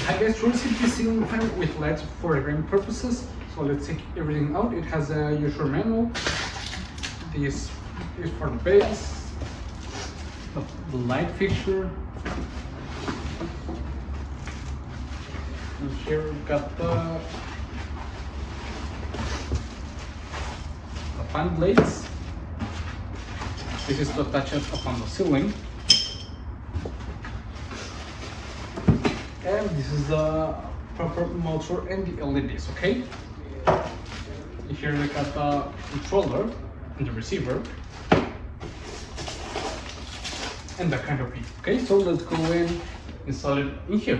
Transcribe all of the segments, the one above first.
I guess Reversible ceiling fan with lights for game purposes. So let's take everything out. It has a user manual. This is for the base, the light fixture. And here we've got the fan blades. This is to attach it upon the ceiling. And this is the proper motor and the LEDs, okay? Here we got the controller and the receiver and the canopy. Okay, so let's go and install it in here.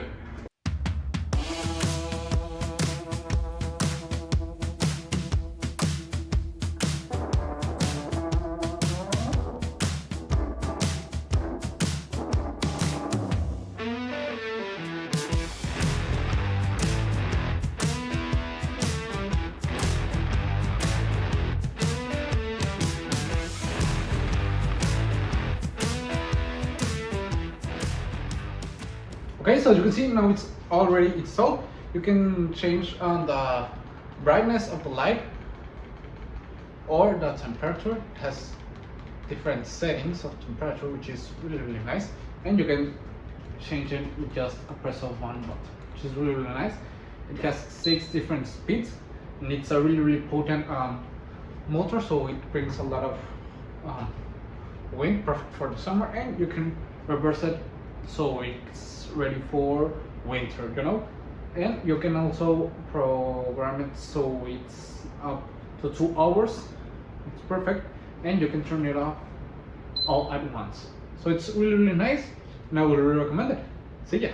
Okay, so as you can see now it's already installed. You can change on the brightness of the light or the temperature. It has different settings of temperature, which is really nice. And you can change it with just a press of one button, which is really nice. It has 6 different speeds and it's a really potent motor, so it brings a lot of wind, perfect for the summer, and you can reverse it so it's ready for winter, you know. And you can also program it so it's up to 2 hours. It's perfect, and you can turn it off all at once. So it's really nice, and I would really recommend it. See ya.